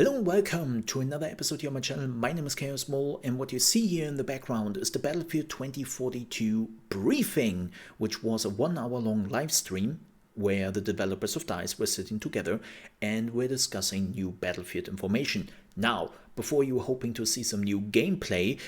Hello and welcome to another episode here on my channel. My name is ChaosMole, and what you see here in the background is the Battlefield 2042 briefing, which was a 1 hour long live stream where the developers of DICE were sitting together and were discussing new Battlefield information. Now, before you were hoping to see some new gameplay,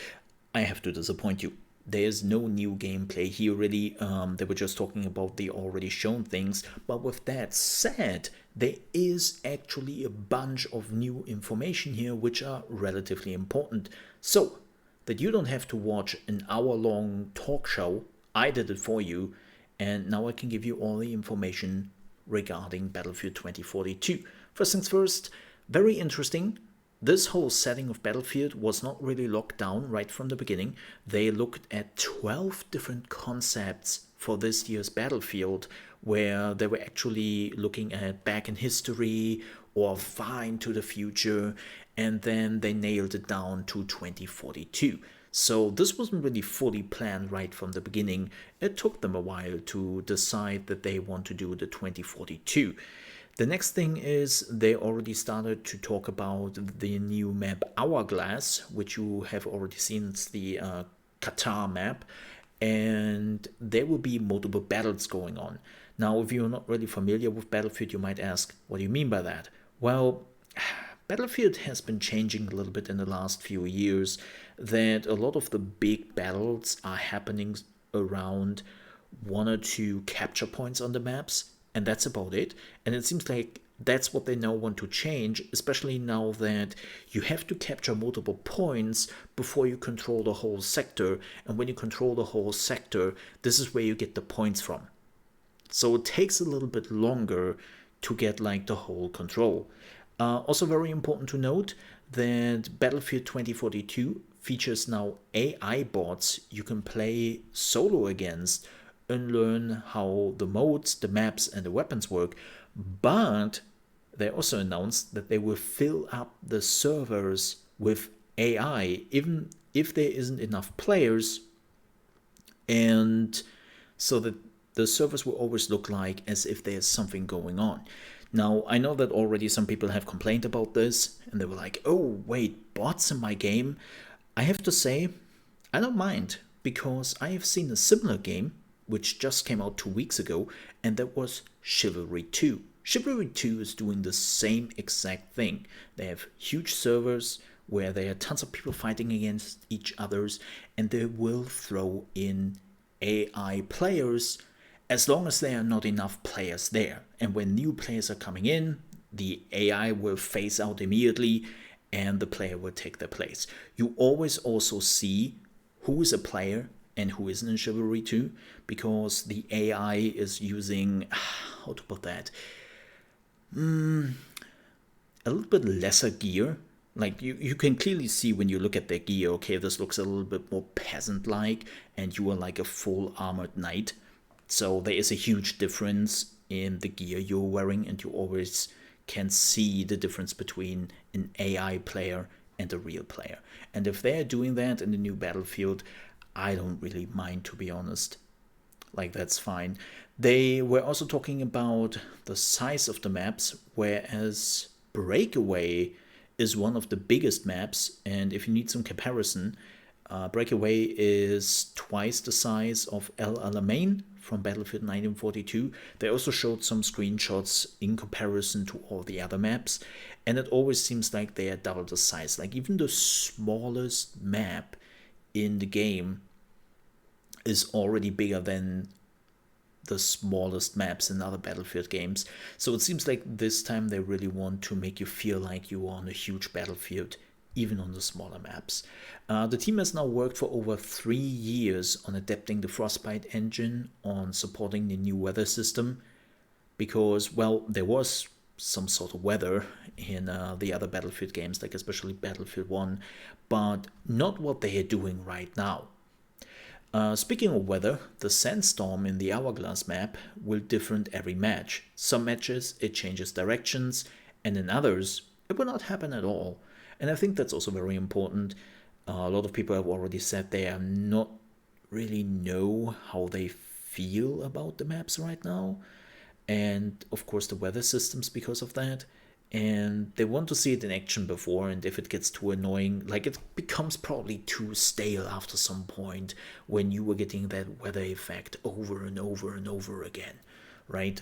I have to disappoint you. There's no new gameplay here really. They were just talking about the already shown things. But with that said, there is actually a bunch of new information here which are relatively important. So that you don't have to watch an hour-long talk show, I did it for you, and now I can give you all the information regarding Battlefield 2042. First things first, very interesting. This whole setting of Battlefield was not really locked down right from the beginning. They looked at 12 different concepts for this year's Battlefield, where they were actually looking at back in history or far into the future, and then they nailed it down to 2042. So this wasn't really fully planned right from the beginning. It took them a while to decide that they want to do the 2042. The next thing is they already started to talk about the new map Hourglass, which you have already seen. It's the Qatar map, and there will be multiple battles going on. Now, if you're not really familiar with Battlefield, you might ask, what do you mean by that? Well, Battlefield has been changing a little bit in the last few years, that a lot of the big battles are happening around one or two capture points on the maps, and that's about it. And it seems like that's what they now want to change, especially now that you have to capture multiple points before you control the whole sector. And when you control the whole sector, this is where you get the points from. So it takes a little bit longer to get like the whole control. Also very important to note that Battlefield 2042 features now AI bots you can play solo against and learn how the modes, the maps, and the weapons work. But they also announced that they will fill up the servers with AI, even if there isn't enough players, and so that the servers will always look like as if there's something going on. Now, I know that already some people have complained about this, and they were like, oh, wait, bots in my game? I have to say, I don't mind, because I have seen a similar game which just came out 2 weeks ago, and that was Chivalry 2. Chivalry 2 is doing the same exact thing. They have huge servers where there are tons of people fighting against each others, and they will throw in AI players as long as there are not enough players there. And when new players are coming in, the AI will phase out immediately, and the player will take their place. You always also see who is a player and who isn't in Chivalry 2, because the AI is using, how to put that, a little bit lesser gear. Like you can clearly see when you look at their gear, okay, this looks a little bit more peasant-like, and you are like a full armored knight. So there is a huge difference in the gear you're wearing, and you always can see the difference between an AI player and a real player. And if they're doing that in the new Battlefield, I don't really mind, to be honest. Like, that's fine. They were also talking about the size of the maps, whereas Breakaway is one of the biggest maps, and if you need some comparison, Breakaway is twice the size of El Alamein from Battlefield 1942. They also showed some screenshots in comparison to all the other maps, and it always seems like they are double the size. Like, even the smallest map in the game is already bigger than the smallest maps in other Battlefield games. So it seems like this time they really want to make you feel like you are on a huge battlefield, even on the smaller maps. The team has now worked for over 3 years on adapting the Frostbite engine, on supporting the new weather system, because, well, there was some sort of weather in the other Battlefield games, like especially Battlefield 1, but not what they are doing right now. Speaking of weather, the sandstorm in the Hourglass map will differ every match. Some matches it changes directions, and in others it will not happen at all. And I think that's also very important. A lot of people have already said they are not really know how they feel about the maps right now, and of course the weather systems because of that. and they want to see it in action before, and if it gets too annoying, like it becomes probably too stale after some point when you were getting that weather effect over and over and over again, right?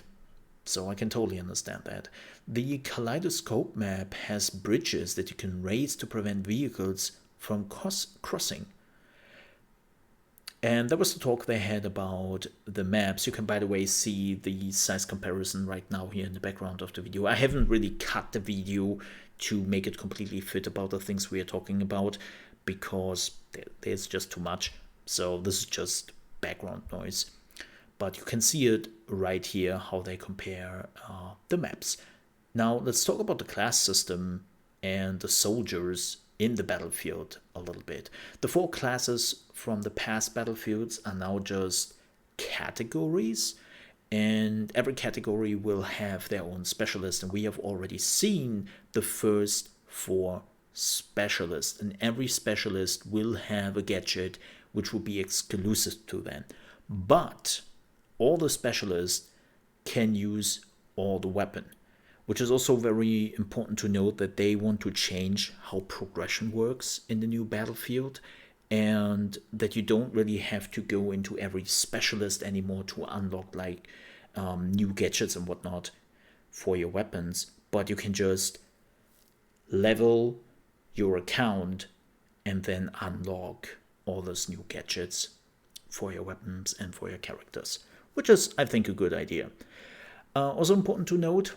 So I can totally understand that. The kaleidoscope map has bridges that you can raise to prevent vehicles from crossing. And that was the talk they had about the maps. You can, by the way, see the size comparison right now here in the background of the video. I haven't really cut the video to make it completely fit about the things we are talking about, because there's just too much. So this is just background noise. But you can see it right here, how they compare the maps. Now let's talk about the class system and the soldiers in the battlefield a little bit. The 4 classes from the past battlefields are now just categories, and every category will have their own specialist, and we have already seen the first 4 specialists, and every specialist will have a gadget which will be exclusive to them. But all the specialists can use all the weapon, which is also very important to note that they want to change how progression works in the new battlefield, and that you don't really have to go into every specialist anymore to unlock like new gadgets and whatnot for your weapons, but you can just level your account and then unlock all those new gadgets for your weapons and for your characters, which is, I think, a good idea. Also important to note,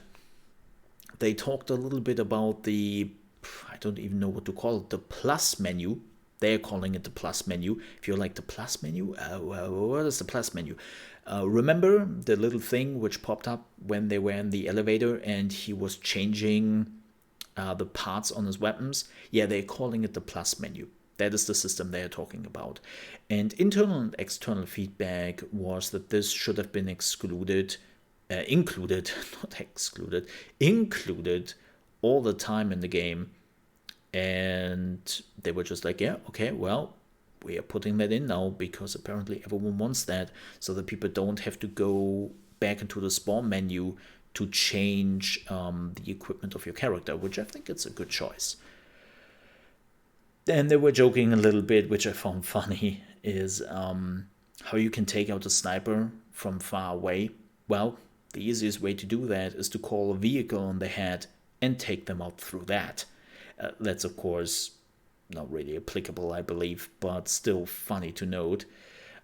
they talked a little bit about the, I don't even know what to call it, the plus menu. They're calling it the plus menu. If you like the plus menu, what is the plus menu? Remember the little thing which popped up when they were in the elevator and he was changing the parts on his weapons? Yeah, they're calling it the plus menu. That is the system they are talking about. And internal and external feedback was that this should have been included all the time in the game. And they were just like, yeah, okay, well, we are putting that in now because apparently everyone wants that, so that people don't have to go back into the spawn menu to change the equipment of your character, which I think it's a good choice. And they were joking a little bit, which I found funny, is how you can take out a sniper from far away. Well, the easiest way to do that is to call a vehicle on the head and take them out through that. That's, of course, not really applicable, I believe, but still funny to note.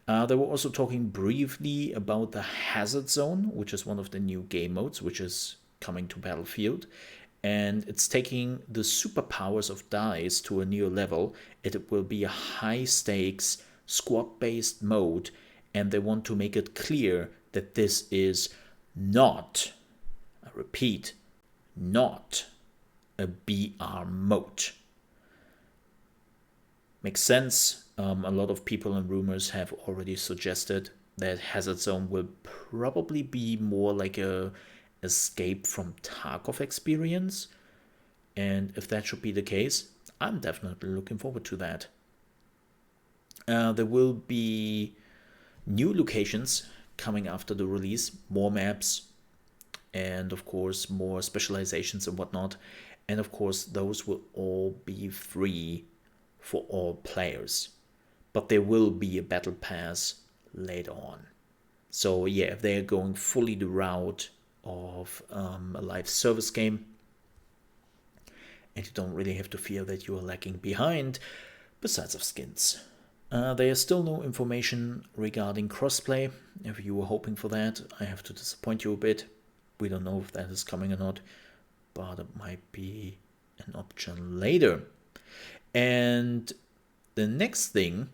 They were also talking briefly about the hazard zone, which is one of the new game modes, which is coming to Battlefield. And it's taking the superpowers of DICE to a new level. It will be a high-stakes, squad-based mode, and they want to make it clear that this is not, I repeat, not a BR mode. Makes sense. A lot of people and rumors have already suggested that Hazard Zone will probably be more like a escape from Tarkov experience. And if that should be the case, I'm definitely looking forward to that. There will be new locations coming after the release, more maps, and of course more specializations and whatnot. And of course those will all be free for all players. But there will be a battle pass later on. So yeah, if they're going fully the route of a live service game, and you don't really have to fear that you are lagging behind, besides of skins. There is still no information regarding crossplay. If you were hoping for that, I have to disappoint you a bit. We don't know if that is coming or not, but it might be an option later. And the next thing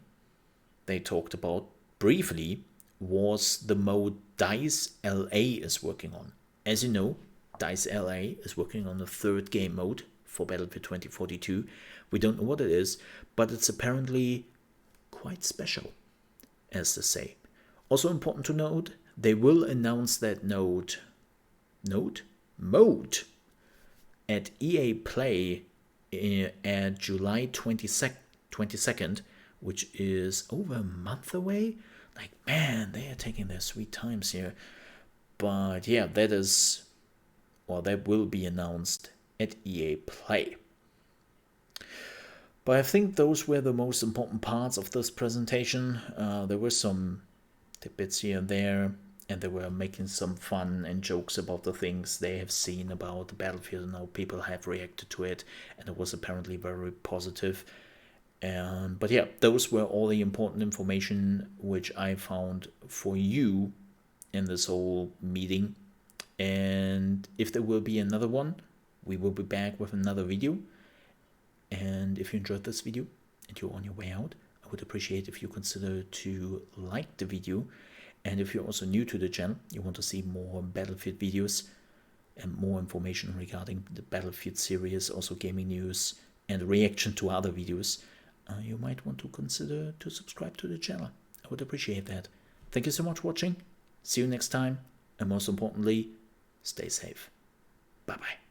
they talked about briefly was the mode DICE LA is working on. As you know, DICE LA is working on the third game mode for Battlefield 2042. We don't know what it is, but it's apparently quite special, as they say. Also important to note, they will announce that mode at EA Play at July 22nd, which is over a month away. Like, man, they are taking their sweet times here. But yeah, that will be announced at EA Play. But I think those were the most important parts of this presentation. There were some tidbits here and there, and they were making some fun and jokes about the things they have seen about the Battlefield and how people have reacted to it, and it was apparently very positive. But yeah, those were all the important information which I found for you in this whole meeting. And if there will be another one, we will be back with another video. And if you enjoyed this video and you're on your way out, I would appreciate if you consider to like the video. And if you're also new to the channel, you want to see more Battlefield videos and more information regarding the Battlefield series, also gaming news and reaction to other videos, you might want to consider to subscribe to the channel. I would appreciate that. Thank you so much for watching. See you next time. And most importantly, stay safe. Bye-bye.